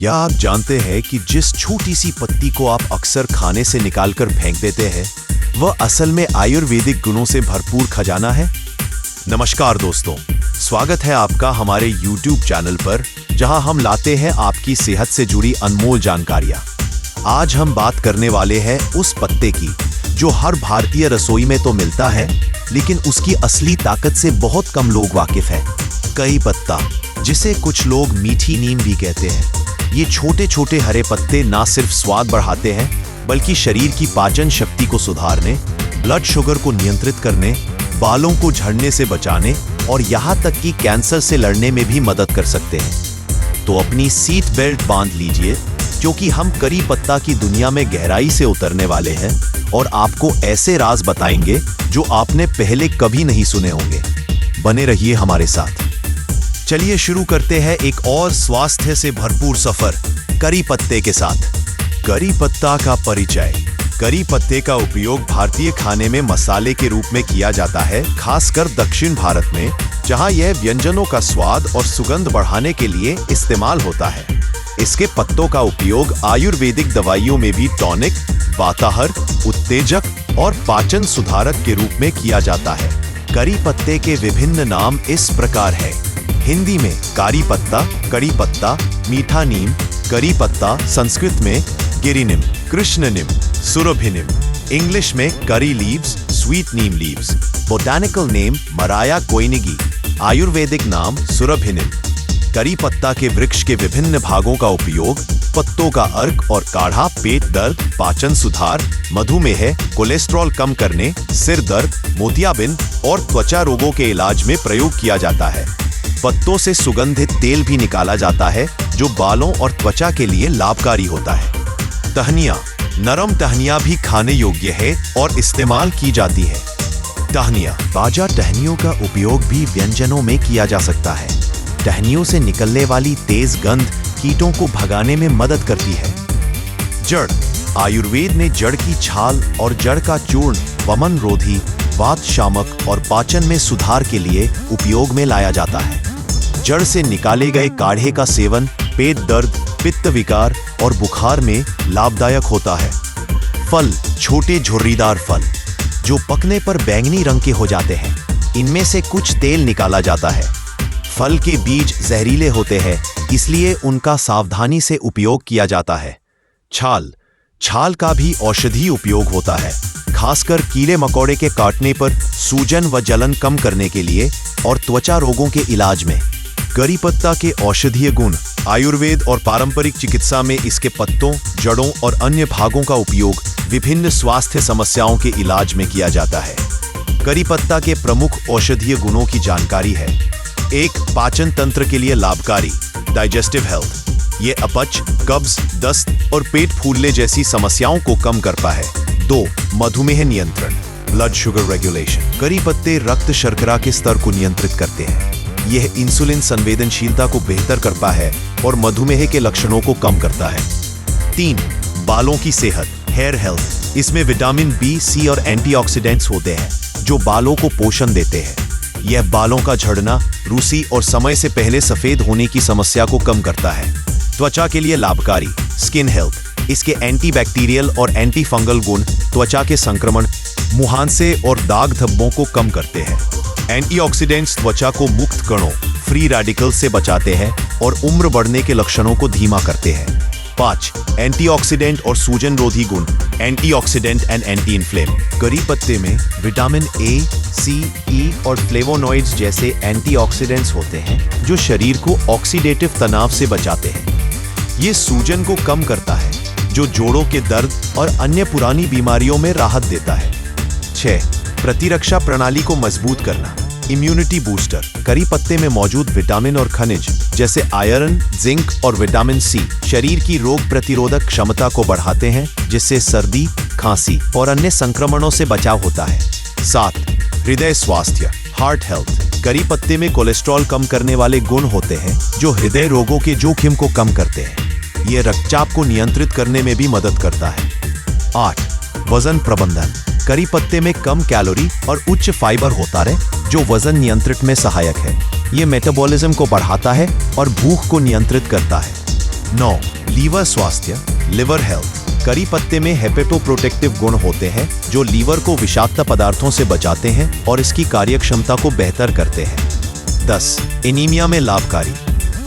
क्या आप जानते हैं कि जिस छोटी सी पत्ती को आप अक्सर खाने से निकालकर फेंक देते हैं, वह असल में आयुर्वेदिक गुणों से भरपूर खजाना है? नमस्कार दोस्तों, स्वागत है आपका हमारे YouTube चैनल पर, जहां हम लाते हैं आपकी सेहत से जुड़ी अनमोल जानकारियां। आज हम बात करने वाले हैं उस पत्ते की जो हर भारतीय रसोई में तो मिलता है, लेकिन उसकी असली ताकत से बहुत कम लोग वाकिफ हैं। करी पत्ता, जिसे कुछ लोग मीठी नीम भी कहते हैं। ये छोटे छोटे हरे पत्ते ना सिर्फ स्वाद बढ़ाते हैं, बल्कि शरीर की पाचन शक्ति को सुधारने, ब्लड शुगर को नियंत्रित करने, बालों को झड़ने से बचाने और यहाँ तक कि कैंसर से लड़ने में भी मदद कर सकते हैं। तो अपनी सीट बेल्ट बांध लीजिए, क्योंकि हम करी पत्ता की दुनिया में गहराई से उतरने वाले हैं और आपको ऐसे राज बताएंगे जो आपने पहले कभी नहीं सुने होंगे। बने रहिए हमारे साथ। चलिए शुरू करते हैं एक और स्वास्थ्य से भरपूर सफर करी पत्ते के साथ। करी पत्ता का परिचय। करी पत्ते का उपयोग भारतीय खाने में मसाले के रूप में किया जाता है, खासकर दक्षिण भारत में, जहां यह व्यंजनों का स्वाद और सुगंध बढ़ाने के लिए इस्तेमाल होता है। इसके पत्तों का उपयोग आयुर्वेदिक दवाइयों में भी टॉनिक, वाताहर, उत्तेजक और पाचन सुधारक के रूप में किया जाता है। करी पत्ते के विभिन्न नाम इस प्रकार है। हिंदी में कारी पत्ता, कड़ी पत्ता, मीठा नीम, करी पत्ता, संस्कृत में गिरिनिम, कृष्ण निम, सुरभि निम, इंग्लिश में करी लीव्स, स्वीट नीम लीव्स, बोटानिकल नेम मराया कोइनिगी, आयुर्वेदिक नाम सुरभि निम। करी पत्ता के वृक्ष के विभिन्न भागों का उपयोग पत्तों का अर्क और काढ़ा पेट दर्द, पाचन सुधार, मधुमेह, कोलेस्ट्रॉल कम करने, सिर दर्द, मोतियाबिंद और त्वचा रोगों के इलाज में प्रयोग किया जाता है। पत्तों से सुगंधित तेल भी निकाला जाता है, जो बालों और त्वचा के लिए लाभकारी होता है। टहनियाँ। नरम टहनियाँ भी खाने योग्य है और इस्तेमाल की जाती है। टहनियाँ। ताजा टहनियों का उपयोग भी व्यंजनों में किया जा सकता है। टहनियों से निकलने वाली तेज गंध कीटों को भगाने में मदद करती है। जड़। आयुर्वेद में जड़ की छाल और जड़ का चूर्ण वमन रोधी, वात शामक और पाचन में सुधार के लिए उपयोग में लाया जाता है। जड़ से निकाले गए काढ़े का सेवन पेट दर्द, पित्त विकार और बुखार में लाभदायक होता है। फल। छोटे झुर्रीदार फल जो पकने पर बैंगनी रंग के हो जाते हैं। इनमें से कुछ तेल निकाला जाता है। फल के बीज जहरीले होते हैं, इसलिए उनका सावधानी से उपयोग किया जाता है। छाल। छाल का भी औषधीय उपयोग होता है, खासकर कीड़े मकोड़े के काटने पर सूजन व जलन कम करने के लिए और त्वचा रोगों के इलाज में। करी पत्ता के औषधीय गुण। आयुर्वेद और पारंपरिक चिकित्सा में इसके पत्तों, जड़ों और अन्य भागों का उपयोग विभिन्न स्वास्थ्य समस्याओं के इलाज में किया जाता है। करी पत्ता के प्रमुख औषधीय गुणों की जानकारी है। 1. पाचन तंत्र के लिए लाभकारी, डाइजेस्टिव हेल्थ। ये अपच, कब्ज, दस्त और पेट फूलने जैसी समस्याओं को कम करता है। 2. मधुमेह नियंत्रण, ब्लड शुगर रेगुलेशन। करी पत्ते रक्त शर्करा के स्तर को नियंत्रित करते हैं। यह इंसुलिन संवेदनशीलता को बेहतर करता है और मधुमेह के लक्षणों को कम करता है। 3. बालों की सेहत, हेयर हेल्थ। इसमें विटामिन बी, सी और एंटीऑक्सीडेंट्स होते हैं, जो बालों को पोषण देते हैं। यह बालों का झड़ना, रूसी और समय से पहले सफेद होने की समस्या को कम करता है। त्वचा के लिए लाभकारी, स्किन हेल्थ। इसके एंटीबैक्टीरियल और एंटी फंगल गुण त्वचा के संक्रमण, मुहांसे और दाग धब्बों को कम करते हैं। एंटीऑक्सीडेंट्स त्वचा को मुक्त कणों, फ्री रेडिकल्स से बचाते हैं और उम्र बढ़ने के लक्षणों को धीमा करते हैं। 5. एंटीऑक्सीडेंट और सूजन रोधी गुण, एंटीऑक्सीडेंट एंड एंटी इन्फ्लेम। करी पत्ते में विटामिन ए, सी, ई और फ्लेवोनॉइड्स जैसे एंटीऑक्सीडेंट्स होते हैं, जो शरीर को ऑक्सीडेटिव तनाव से बचाते हैं। ये सूजन को कम करता है, जो जोड़ों के दर्द और अन्य पुरानी बीमारियों में राहत देता है। 6. प्रतिरक्षा प्रणाली को मजबूत करना, इम्यूनिटी बूस्टर। करी पत्ते में मौजूद विटामिन और खनिज जैसे आयरन, जिंक और विटामिन सी शरीर की रोग प्रतिरोधक क्षमता को बढ़ाते हैं, जिससे सर्दी, खांसी और अन्य संक्रमणों से बचाव होता है। 7. हृदय स्वास्थ्य, हार्ट हेल्थ। करी पत्ते में कोलेस्ट्रॉल कम करने वाले गुण होते हैं, जो हृदय रोगों के जोखिम को कम करते हैं। ये रक्तचाप को नियंत्रित करने में भी मदद करता है। 8. वजन प्रबंधन। करी पत्ते में कम कैलोरी और उच्च फाइबर होता है, जो वजन नियंत्रित में सहायक है। ये मेटाबॉलिज्म को बढ़ाता है और भूख को नियंत्रित करता है। 9. लीवर स्वास्थ्य, लिवर हेल्थ। करी पत्ते में हेपेटोप्रोटेक्टिव गुण होते हैं जो लीवर को विषाक्त पदार्थों से बचाते हैं और इसकी कार्यक्षमता को बेहतर करते हैं। 10. एनीमिया में लाभकारी,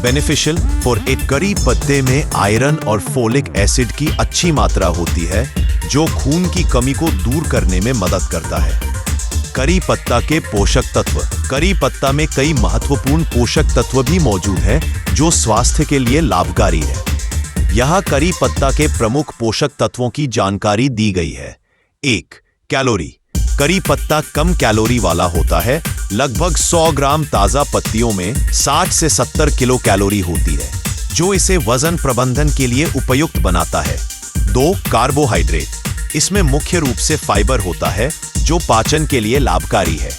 बेनिफिशियल फॉर इट। करी पत्ते में आयरन और फोलिक एसिड की अच्छी मात्रा होती है जो खून की कमी को दूर करने में मदद करता है। करी पत्ता के पोषक तत्व। करी पत्ता में कई महत्वपूर्ण पोषक तत्व भी मौजूद हैं जो स्वास्थ्य के लिए लाभकारी है। यहाँ करी पत्ता के प्रमुख पोषक तत्वों की जानकारी दी गई है। 1. कैलोरी। करी पत्ता कम कैलोरी वाला होता है। लगभग 100 ग्राम ताजा पत्तियों में 60 से 70 किलो कैलोरी होती है जो इसे वजन प्रबंधन के लिए उपयुक्त बनाता है। 2. कार्बोहाइड्रेट। इसमें मुख्य रूप से फाइबर होता है जो पाचन के लिए लाभकारी है।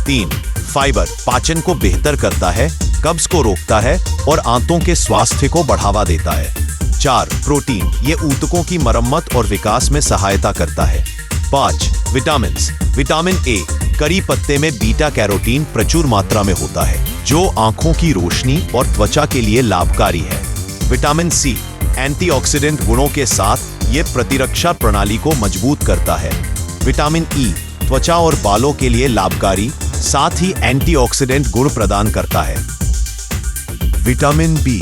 3. फाइबर पाचन को बेहतर करता है, कब्ज को रोकता है और आंतों के स्वास्थ्य को बढ़ावा देता है। 4. प्रोटीन। ये ऊतकों की मरम्मत और विकास में सहायता करता है। 5. विटामिन्स। Vitamin A. करी पत्ते में बीटा कैरोटीन प्रचुर मात्रा में होता है जो आंखों की रोशनी और त्वचा के लिए लाभकारी है। Vitamin C. एंटीऑक्सीडेंट गुणों के साथ ये प्रतिरक्षा प्रणाली को मजबूत करता है। Vitamin E. त्वचा और बालों के लिए लाभकारी, साथ ही एंटीऑक्सीडेंट गुण प्रदान करता है। Vitamin B,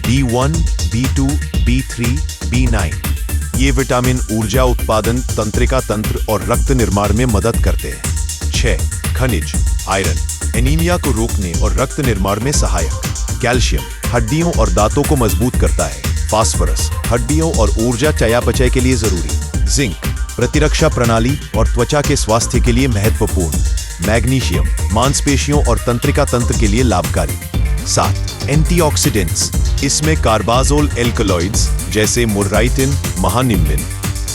B1, B2, B3, B9। ये विटामिन ऊर्जा उत्पादन, तंत्रिका तंत्र और रक्त निर्माण में मदद करते हैं। 6. खनिज, आयरन। एनीमिया को रोकने और रक्त निर्माण में सहायक। कैल्शियम हड्डियों और दांतों को मजबूत करता है। फास्फोरस हड्डियों और ऊर्जा चयापचय के लिए जरूरी। जिंक प्रतिरक्षा प्रणाली और त्वचा के स्वास्थ्य के लिए महत्वपूर्ण। मैग्नीशियम मांसपेशियों और तंत्रिका तंत्र के लिए लाभकारी। 7. एंटीऑक्सीडेंट्स। इसमें कार्बाजोल एल्कलॉइड्स जैसे मुर्राइटिन, महानिम्बिन,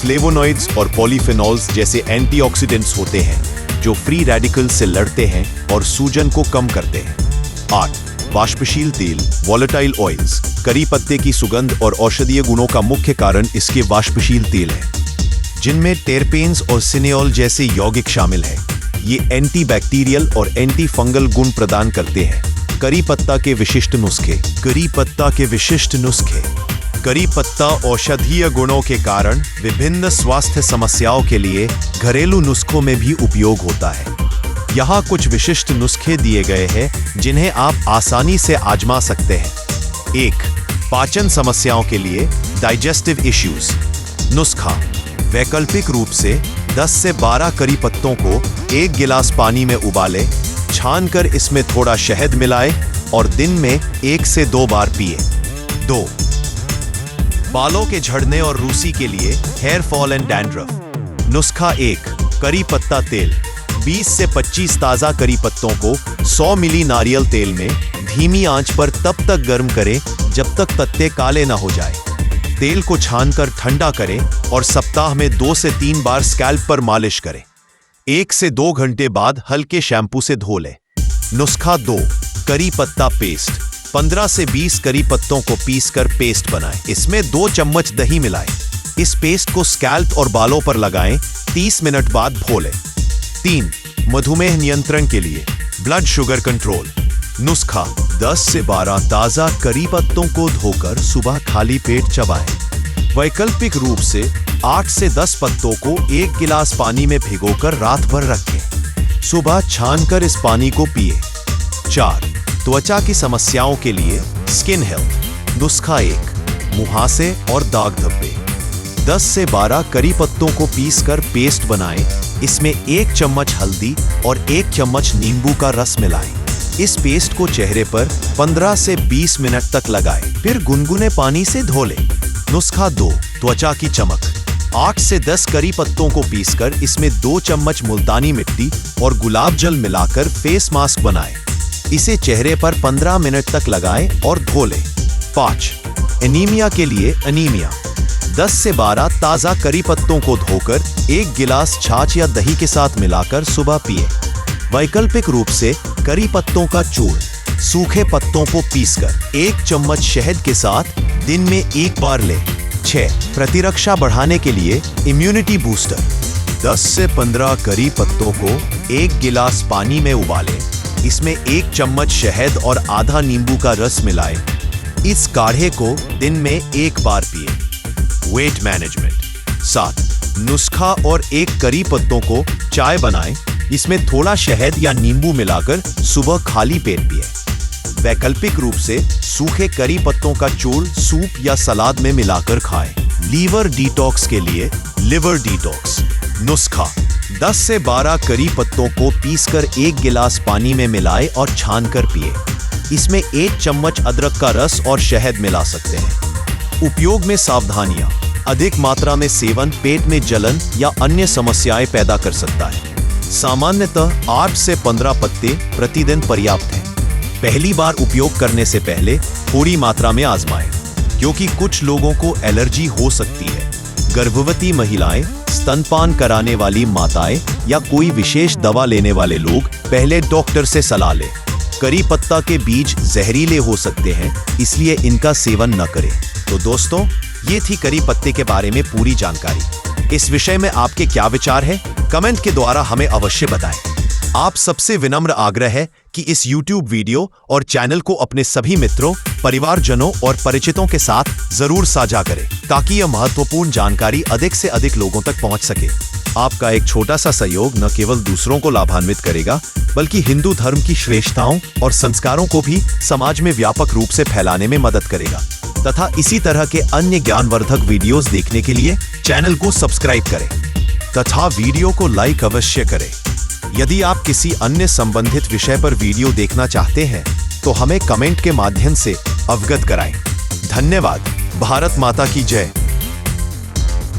फ्लेवोनॉइड्स और पॉलीफेनॉल्स जैसे एंटीऑक्सीडेंट्स होते हैं जो फ्री रेडिकल्स से लड़ते हैं और सूजन को कम करते हैं। 8. वाष्पशील तेल, वॉलेटाइल ऑयल्स। करी पत्ते की सुगंध और औषधीय गुणों का मुख्य कारण इसके वाष्पशील तेल है जिनमें टेरपेन्स और सिनेऑल जैसे यौगिक शामिल हैं। ये एंटीबैक्टीरियल और एंटी फंगल गुण प्रदान करते हैं। करी पत्ता के विशिष्ट नुस्खे। करी पत्ता के विशिष्ट नुस्खे। करी पत्ता औषधीय गुणों के कारण विभिन्न स्वास्थ्य समस्याओं के लिए घरेलू नुस्खों में भी उपयोग होता है। यहाँ कुछ विशिष्ट नुस्खे दिए गए हैं जिन्हें आप आसानी से आजमा सकते हैं। 1. पाचन समस्याओं के लिए, डाइजेस्टिव इश्यूज। नुस्खा। वैकल्पिक रूप से 10 से 12 करी पत्तों को 1 गिलास पानी में उबालें, छानकर इसमें थोड़ा शहद मिलाएं और दिन में 1 से 2 बार पिए। 2. बालों के झड़ने और रूसी के लिए, हेयर फॉल एंड डैंड्रफ। नुस्खा 1. करी पत्ता तेल। 20 से 25 ताजा करी पत्तों को 100 मिली नारियल तेल में धीमी आंच पर तब तक गर्म करें जब तक पत्ते काले ना हो जाए। तेल को छानकर ठंडा करें और सप्ताह में 2 से 3 बार स्कैल्प पर मालिश करें। 1 से 2 घंटे बाद हल्के शैम्पू से धो लें। नुस्खा 2. करी पत्ता पेस्ट। 15 से 20 करी पत्तों को पीसकर पेस्ट बनाएं। इसमें 2 चम्मच दही मिलाएं। इस पेस्ट को स्कैल्प और बालों पर लगाएं। 30 मिनट बाद धो लें। 3. मधुमेह नियंत्रण के लिए, ब्लड शुगर कंट्रोल। नुस्खा। 10 से 12 ताजा करी पत्तों को धोकर सुबह खाली पेट चबाएं। वैकल्पिक रूप से 8 से 10 पत्तों को 1 गिलास पानी में भिगोकर रात भर रखें। सुबह छानकर इस पानी को पिए। 4. त्वचा की समस्याओं के लिए, स्किन हेल्थ। नुस्खा 1. मुहासे और दाग धब्बे। 10 से 12 करी पत्तों को पीसकर पेस्ट बनाएं। इसमें 1 चम्मच हल्दी और 1 चम्मच नींबू का रस मिलाएं। इस पेस्ट को चेहरे पर 15 से 20 मिनट तक लगाएं, फिर गुनगुने पानी से धो लें। नुस्खा 2. त्वचा की चमक। 8 से 10 करी पत्तों को पीसकर इसमें 2 चम्मच मुल्तानी मिट्टी और गुलाब जल मिलाकर फेस मास्क बनाएं। इसे चेहरे पर 15 मिनट तक लगाएं और धो लें। 5. एनीमिया के लिए, अनीमिया। 10 से 12 ताजा करी पत्तों को धोकर 1 गिलास छाछ या दही के साथ मिलाकर सुबह पिए। वैकल्पिक रूप से करी पत्तों का चूर्ण, सूखे पत्तों को पीसकर 1 चम्मच शहद के साथ दिन में 1 बार लें। 6. प्रतिरक्षा बढ़ाने के लिए, इम्यूनिटी बूस्टर। 10 से 15 करी पत्तों को 1 गिलास पानी में उबालें। इसमें 1 चम्मच शहद और आधा नींबू का रस मिलाएं। इस काढ़े को दिन में 1 बार पिए। Weight management. 7. नुस्खा और 1 करी पत्तों को चाय बनाएं, इसमें थोड़ा शहद या नींबू मिलाकर सुबह खाली पेट पिए। वैकल्पिक रूप से सूखे करी पत्तों का चूर्ण सूप या सलाद में मिलाकर खाएं। लीवर डिटॉक्स के लिए लिवर डिटॉक्स नुस्खा। 10 से 12 करी पत्तों को पीसकर 1 गिलास पानी में मिलाएं और छानकर पिए। इसमें 1 चम्मच अदरक का रस और शहद मिला सकते हैं। उपयोग में सावधानियां। अधिक मात्रा में सेवन पेट में जलन या अन्य समस्याएं पैदा कर सकता है। सामान्यतः 8 से 15 पत्ते प्रतिदिन पर्याप्त हैं। पहली बार उपयोग करने से पहले थोड़ी मात्रा में आजमाएं, क्योंकि कुछ लोगों को एलर्जी हो सकती है। गर्भवती महिलाएं, स्तनपान कराने वाली माताएं या कोई विशेष दवा लेने वाले लोग पहले डॉक्टर से सलाह लें। करी पत्ता के बीज जहरीले हो सकते हैं, इसलिए इनका सेवन न करें। तो दोस्तों, ये थी करी पत्ते के बारे में पूरी जानकारी। इस विषय में आपके क्या विचार हैं? कमेंट के द्वारा हमें अवश्य बताएं। आप सबसे विनम्र आग्रह है कि इस YouTube वीडियो और चैनल को अपने सभी मित्रों, परिवारजनों और परिचितों के साथ जरूर साझा करें, ताकि यह महत्वपूर्ण जानकारी अधिक से अधिक लोगों तक पहुंच सके। आपका एक छोटा सा सहयोग न केवल दूसरों को लाभान्वित करेगा, बल्कि हिंदू धर्म की श्रेष्ठताओं और संस्कारों को भी समाज में व्यापक रूप से फैलाने में मदद करेगा। तथा इसी तरह के अन्य ज्ञानवर्धक वीडियोस देखने के लिए चैनल को सब्सक्राइब करें तथा वीडियो को लाइक अवश्य करें। यदि आप किसी अन्य संबंधित विषय पर वीडियो देखना चाहते हैं तो हमें कमेंट के माध्यम से अवगत कराएं। धन्यवाद। भारत माता की जय।